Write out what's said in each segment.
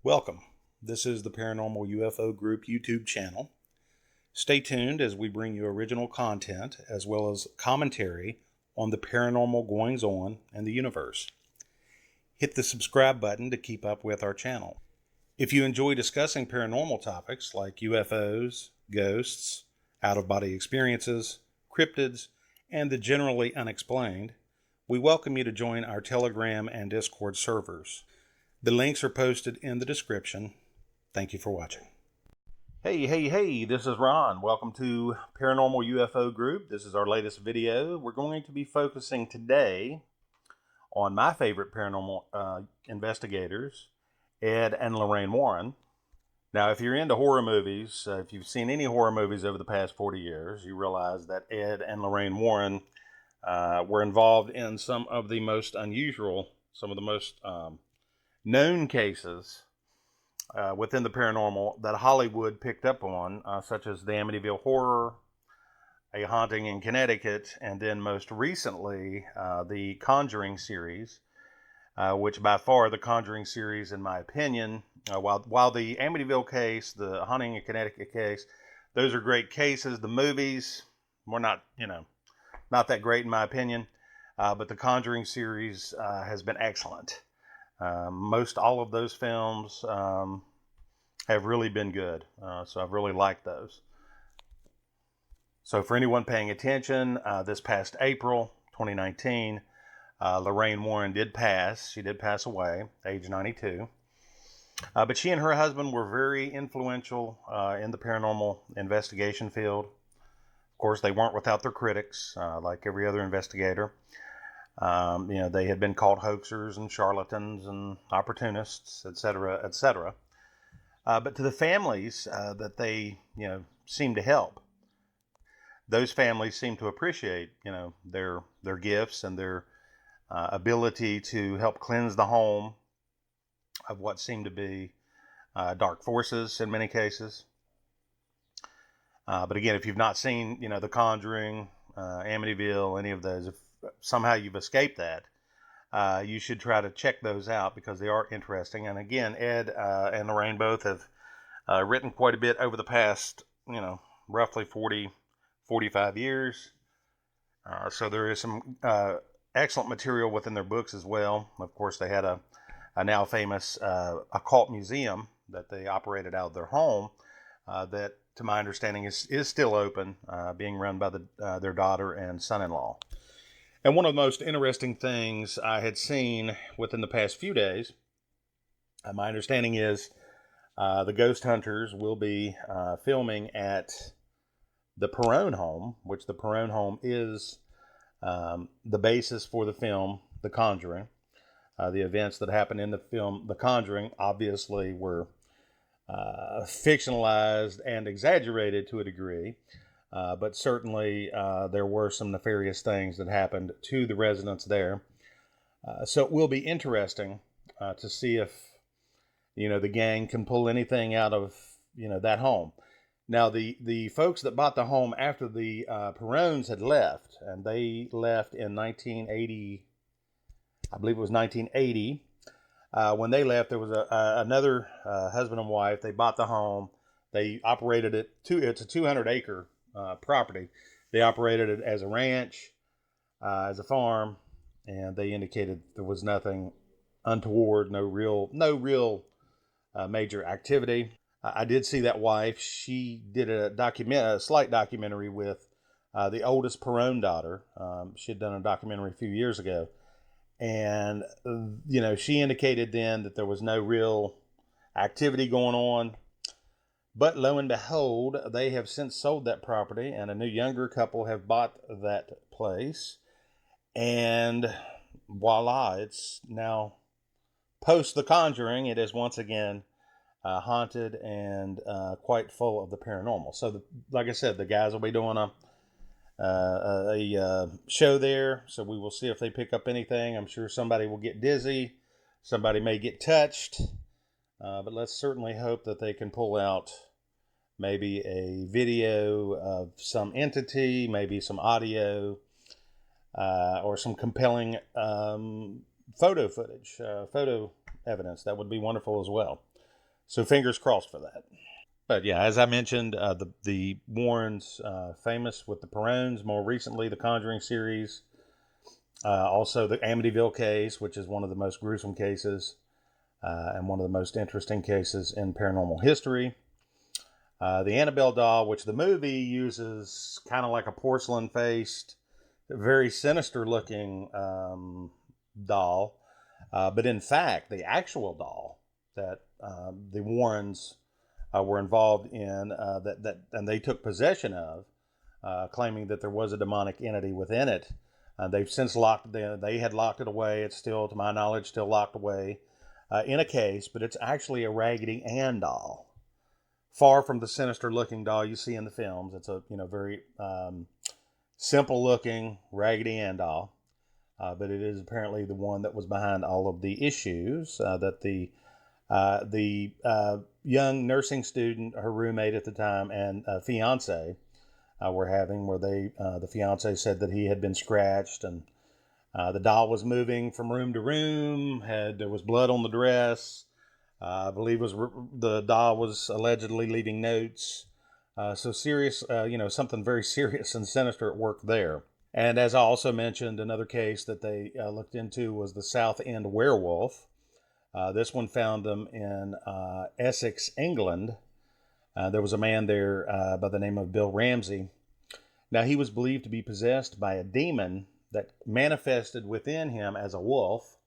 Welcome. This is the Paranormal UFO Group YouTube channel. Stay tuned as we bring you original content as well as commentary on the paranormal goings-on in the universe. Hit the subscribe button to keep up with our channel. If you enjoy discussing paranormal topics like UFOs, ghosts, out-of-body experiences, cryptids, and the generally unexplained, we welcome you to join our Telegram and Discord servers. The links are posted in the description. Thank you for watching. Hey, this is Ron. Welcome to Paranormal UFO Group. This is our latest video. We're going to be focusing today on my favorite paranormal investigators, Ed and Lorraine Warren. Now, if you're into horror movies, if you've seen any horror movies over the past 40 years, you realize that Ed and Lorraine Warren were involved in some of the most unusual, some of the most known cases within the paranormal that Hollywood picked up on, such as the Amityville Horror, A Haunting in Connecticut, and then most recently the Conjuring series, which by far the Conjuring series, in my opinion, while the Amityville case, the Haunting in Connecticut case, those are great cases. The movies were not that great in my opinion, but the Conjuring series has been excellent. Most all of those films have really been good, so I've really liked those. So for anyone paying attention, this past April 2019, Lorraine Warren did pass. She did pass away, age 92. But she and her husband were very influential in the paranormal investigation field. Of course, they weren't without their critics, like every other investigator. They had been called hoaxers and charlatans and opportunists, etc., etc. But to the families that they, seemed to help, those families seemed to appreciate, their gifts and their ability to help cleanse the home of what seemed to be dark forces in many cases. But again, if you've not seen, The Conjuring, Amityville, any of those, if somehow you've escaped that, you should try to check those out because they are interesting. And again, Ed and Lorraine both have written quite a bit over the past, roughly 45 years. So there is some excellent material within their books as well. Of course, they had a now famous occult museum that they operated out of their home that, to my understanding, is still open, being run by their daughter and son-in-law. And one of the most interesting things I had seen within the past few days, my understanding is the ghost hunters will be filming at the Perone home, which the Perone home is the basis for the film The Conjuring. The events that happened in the film The Conjuring obviously were fictionalized and exaggerated to a degree. But certainly there were some nefarious things that happened to the residents there. So it will be interesting to see if, the gang can pull anything out of, that home. Now, the folks that bought the home after the Perones had left, and they left in 1980, I believe it was 1980. When they left, there was another husband and wife. They bought the home. They operated it. It's a 200-acre property. They operated it as a ranch, as a farm, and they indicated there was nothing untoward, no real major activity. I did see that wife. She did a slight documentary with the oldest Perone daughter. She had done a documentary a few years ago, and she indicated then that there was no real activity going on. But lo and behold, they have since sold that property, and a new younger couple have bought that place. And voila, it's now post The Conjuring. It is once again haunted and quite full of the paranormal. So, like I said, the guys will be doing a show there. So we will see if they pick up anything. I'm sure somebody will get dizzy. Somebody may get touched. But let's certainly hope that they can pull out maybe a video of some entity, maybe some audio, or some compelling photo footage, photo evidence. That would be wonderful as well. So fingers crossed for that. But yeah, as I mentioned, the Warrens, famous with the Perones, more recently the Conjuring series, also the Amityville case, which is one of the most gruesome cases and one of the most interesting cases in paranormal history. The Annabelle doll, which the movie uses kind of like a porcelain-faced, very sinister-looking doll, but in fact, the actual doll that the Warrens were involved in, and they took possession of, claiming that there was a demonic entity within it. They've since they had locked it away. It's still, to my knowledge, still locked away in a case, but it's actually a Raggedy Ann doll. Far from the sinister-looking doll you see in the films. It's a very simple-looking Raggedy Ann doll, but it is apparently the one that was behind all of the issues that the young nursing student, her roommate at the time, and fiance were having, where the fiance said that he had been scratched, and the doll was moving from room to room. There was blood on the dress. I believe the doll was allegedly leaving notes. So serious, something very serious and sinister at work there. And as I also mentioned, another case that they looked into was the South End werewolf. This one found them in Essex, England. There was a man there by the name of Bill Ramsey. Now, he was believed to be possessed by a demon that manifested within him as a wolf.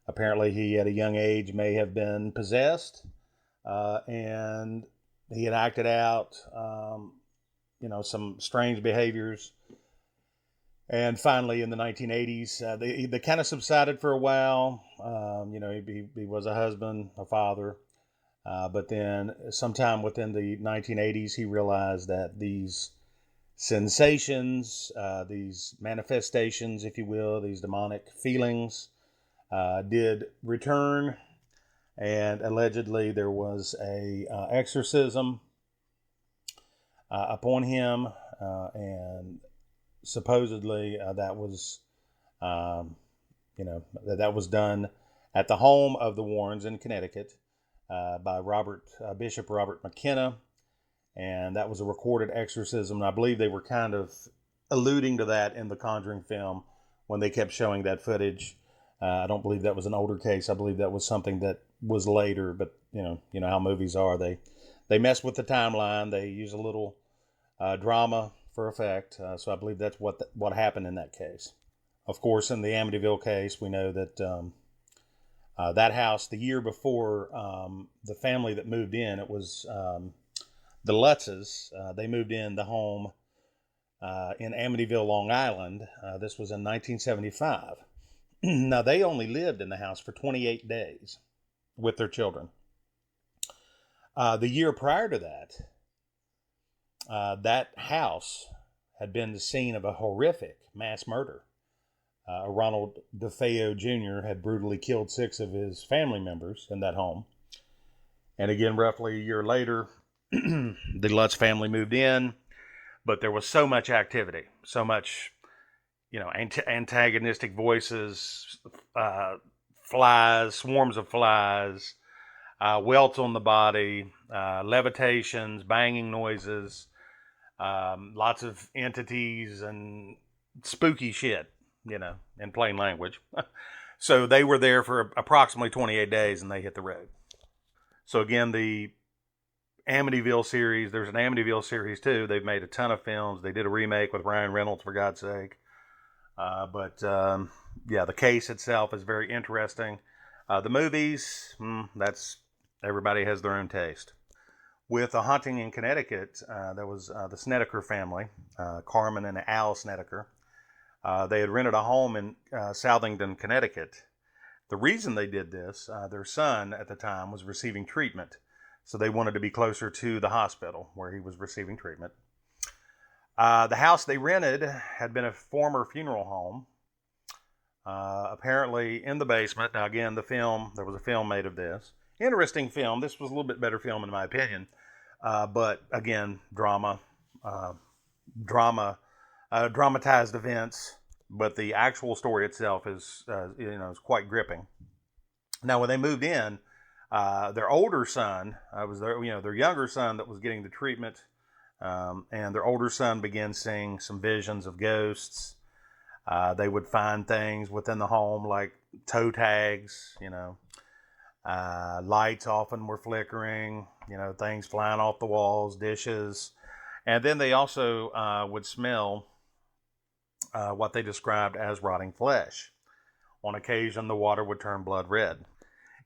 Apparently he at a young age may have been possessed, and he had acted out, some strange behaviors. And finally, in the 1980s, they kind of subsided for a while. He was a husband, a father. But then sometime within the 1980s, he realized that these sensations, these manifestations, if you will, these demonic feelings, did return, and allegedly there was a exorcism upon him, and supposedly that was, that was done at the home of the Warrens in Connecticut by Bishop Robert McKenna, and that was a recorded exorcism. And I believe they were kind of alluding to that in the Conjuring film when they kept showing that footage. I don't believe that was an older case. I believe that was something that was later, but you know how movies are. They mess with the timeline. They use a little drama for effect. So I believe that's what happened in that case. Of course, in the Amityville case, we know that that house, the year before the family that moved in, it was the Lutzes. They moved in the home in Amityville, Long Island. This was in 1975. Now, they only lived in the house for 28 days with their children. The year prior to that, that house had been the scene of a horrific mass murder. Ronald DeFeo Jr. had brutally killed 6 of his family members in that home. And again, roughly a year later, the Lutz family moved in, but there was so much activity, so much antagonistic voices, flies, swarms of flies, welts on the body, levitations, banging noises, lots of entities and spooky shit, in plain language. So they were there for approximately 28 days and they hit the road. So again, the Amityville series, there's an Amityville series too. They've made a ton of films. They did a remake with Ryan Reynolds, for God's sake. But the case itself is very interesting. The movies, that's everybody has their own taste. With A Haunting in Connecticut, there was the Snedeker family, Carmen and Al Snedeker. They had rented a home in Southington, Connecticut. The reason they did this, their son at the time was receiving treatment, so they wanted to be closer to the hospital where he was receiving treatment. The house they rented had been a former funeral home. Apparently in the basement. Now again, there was a film made of this. Interesting film. This was a little bit better film in my opinion. But again, dramatized events. But the actual story itself is quite gripping. Now when they moved in, Their older son was their younger son that was getting the treatment, and their older son began seeing some visions of ghosts. They would find things within the home like toe tags, lights often were flickering, things flying off the walls, dishes. And then they also would smell what they described as rotting flesh. On occasion, the water would turn blood red.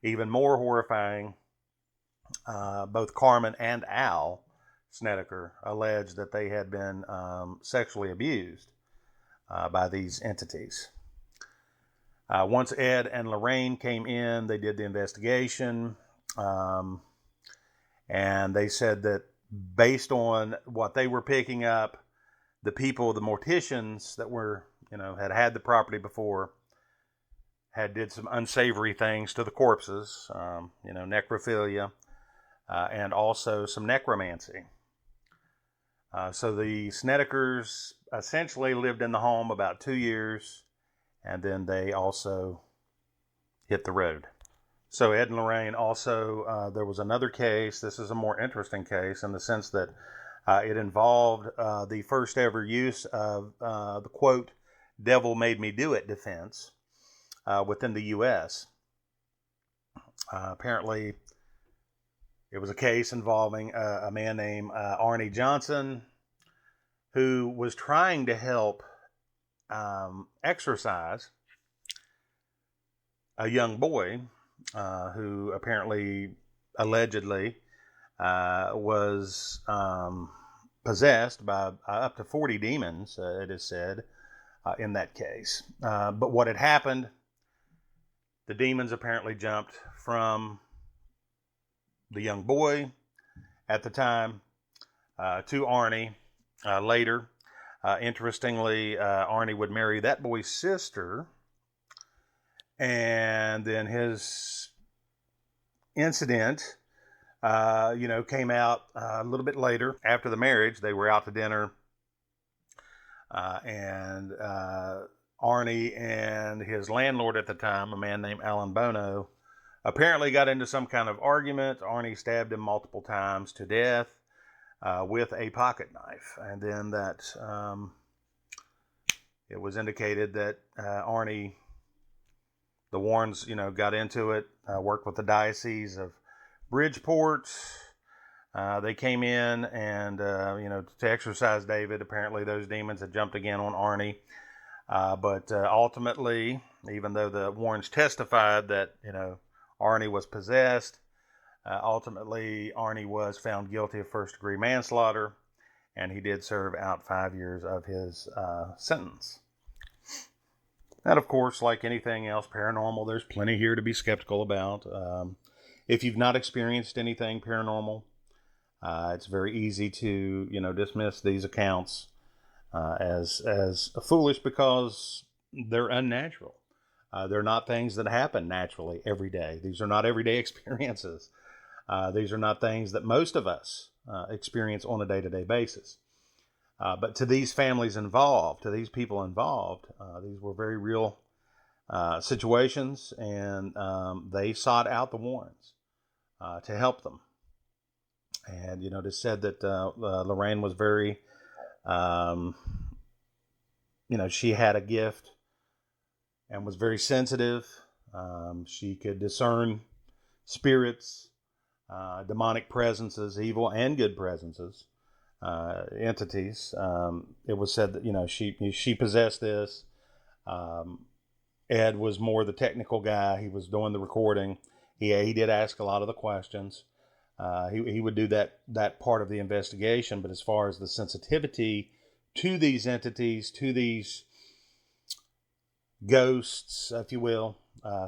Even more horrifying, both Carmen and Al Snedeker alleged that they had been sexually abused by these entities. Once Ed and Lorraine came in, they did the investigation, and they said that based on what they were picking up, the morticians that were, had the property before, had did some unsavory things to the corpses, necrophilia, and also some necromancy. So the Snedekers essentially lived in the home about 2 years, and then they also hit the road. So Ed and Lorraine also, there was another case. This is a more interesting case in the sense that it involved the first ever use of the quote, "devil made me do it" defense within the U.S. Apparently, it was a case involving a man named Arnie Johnson, who was trying to help exorcise a young boy who apparently, allegedly, was possessed by up to 40 demons, it is said, in that case. But what had happened, the demons apparently jumped from the young boy at the time to Arnie later. Interestingly, Arnie would marry that boy's sister, and then his incident, came out a little bit later. After the marriage, they were out to dinner, and Arnie and his landlord at the time, a man named Alan Bono, apparently got into some kind of argument. Arnie stabbed him multiple times to death with a pocket knife. And then that it was indicated that Arnie, the Warrens, got into it, worked with the Diocese of Bridgeport. They came in and, to exorcise David. Apparently those demons had jumped again on Arnie. But ultimately, even though the Warrens testified that, Arnie was possessed, ultimately Arnie was found guilty of first-degree manslaughter, and he did serve out 5 years of his sentence. And of course, like anything else paranormal, there's plenty here to be skeptical about. If you've not experienced anything paranormal, it's very easy to, dismiss these accounts as foolish because they're unnatural. They're not things that happen naturally every day. These are not everyday experiences. These are not things that most of us experience on a day-to-day basis. But to these families involved, to these people involved, these were very real situations, and they sought out the Warrens to help them. And, it is said that Lorraine was very, she had a gift and was very sensitive. She could discern spirits, demonic presences, evil and good presences, entities. It was said that, she possessed this. Ed was more the technical guy. He was doing the recording. He did ask a lot of the questions. He would do that part of the investigation, but as far as the sensitivity to these entities, to these ghosts, if you will,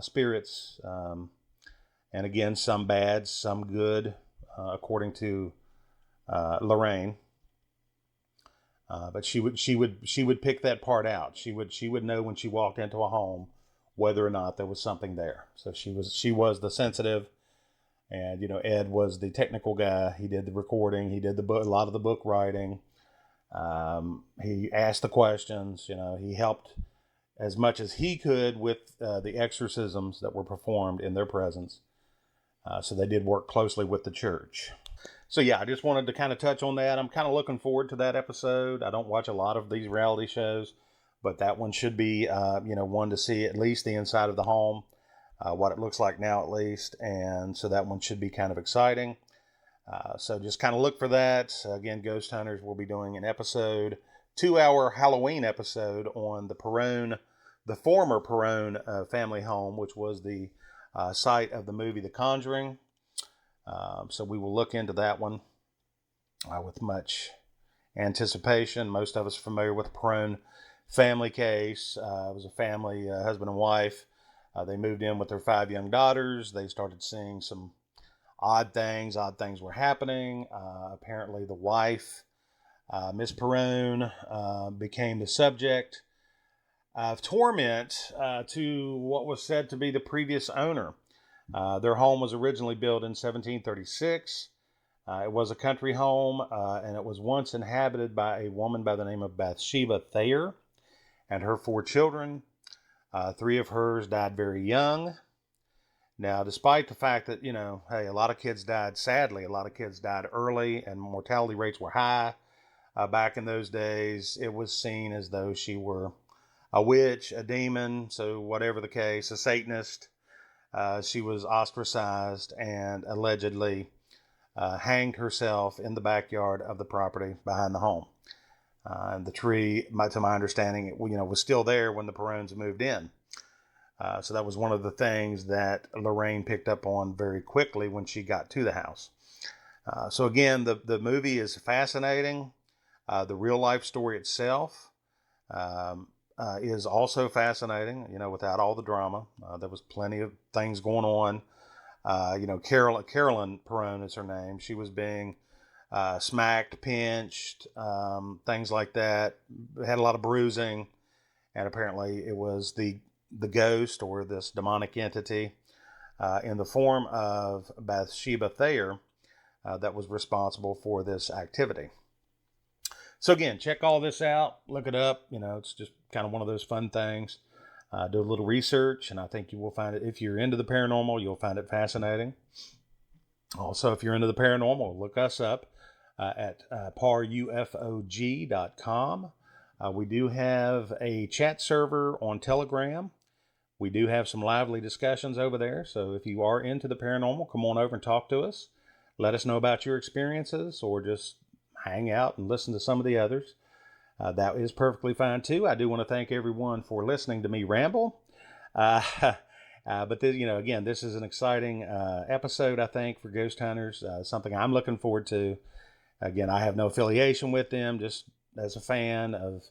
spirits, and again, some bad, some good, according to Lorraine. But she would pick that part out. She would know when she walked into a home whether or not there was something there. So she was the sensitive. And, Ed was the technical guy. He did the recording. He did a lot of the book writing. He asked the questions. He helped as much as he could with the exorcisms that were performed in their presence. So they did work closely with the church. So yeah, I just wanted to kind of touch on that. I'm kind of looking forward to that episode. I don't watch a lot of these reality shows, but that one should be, one to see at least the inside of the home, what it looks like now at least. And so that one should be kind of exciting. So just kind of look for that. Again, Ghost Hunters will be doing an episode, 2-hour Halloween episode on the former Perrone family home, which was the site of the movie The Conjuring. So we will look into that one with much anticipation. Most of us are familiar with the Perrone family case. It was a family, husband and wife. They moved in with their 5 young daughters. They started seeing some odd things. Odd things were happening. Apparently the wife, Miss Perrone, became the subject of torment to what was said to be the previous owner. Their home was originally built in 1736. It was a country home, and it was once inhabited by a woman by the name of Bathsheba Thayer and her 4 children. 3 of hers died very young. Now, despite the fact that, a lot of kids died, sadly, a lot of kids died early and mortality rates were high back in those days, it was seen as though she were a witch, a demon, so whatever the case, a Satanist. She was ostracized and allegedly hanged herself in the backyard of the property behind the home. And the tree, to my understanding, was still there when the Perrones moved in. So that was one of the things that Lorraine picked up on very quickly when she got to the house. So again, the movie is fascinating. The real life story itself is also fascinating, without all the drama. There was plenty of things going on. Carolyn Perrone is her name. She was being smacked, pinched, things like that. Had a lot of bruising. And apparently it was the ghost or this demonic entity in the form of Bathsheba Thayer that was responsible for this activity. So again, check all this out. Look it up. It's just kind of one of those fun things. Do a little research, and I think you will find it. If you're into the paranormal, you'll find it fascinating. Also, if you're into the paranormal, look us up at ParUFOG.com. We do have a chat server on Telegram. We do have some lively discussions over there. So if you are into the paranormal, come on over and talk to us. Let us know about your experiences, or just hang out and listen to some of the others. That is perfectly fine too. I do want to thank everyone for listening to me ramble. But this, again, this is an exciting episode, I think, for Ghost Hunters. Something I'm looking forward to. Again, I have no affiliation with them, just as a fan of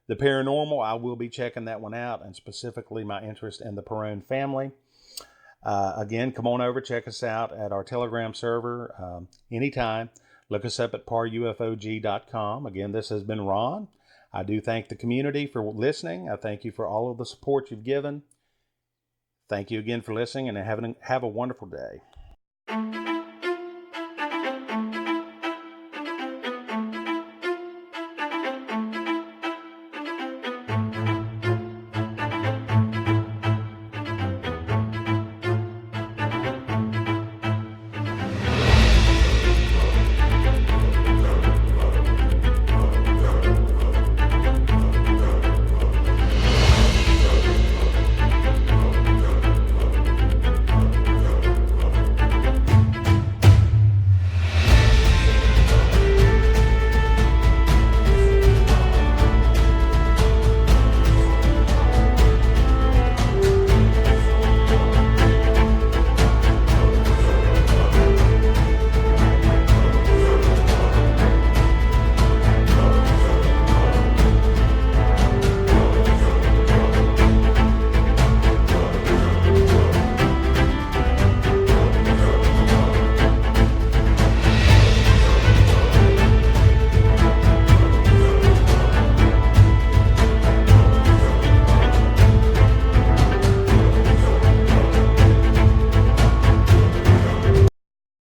the paranormal. I will be checking that one out, and specifically my interest in the Perrone family. Again, come on over, check us out at our Telegram server anytime. Look us up at ParUFOG.com. Again, this has been Ron. I do thank the community for listening. I thank you for all of the support you've given. Thank you again for listening, and have a wonderful day.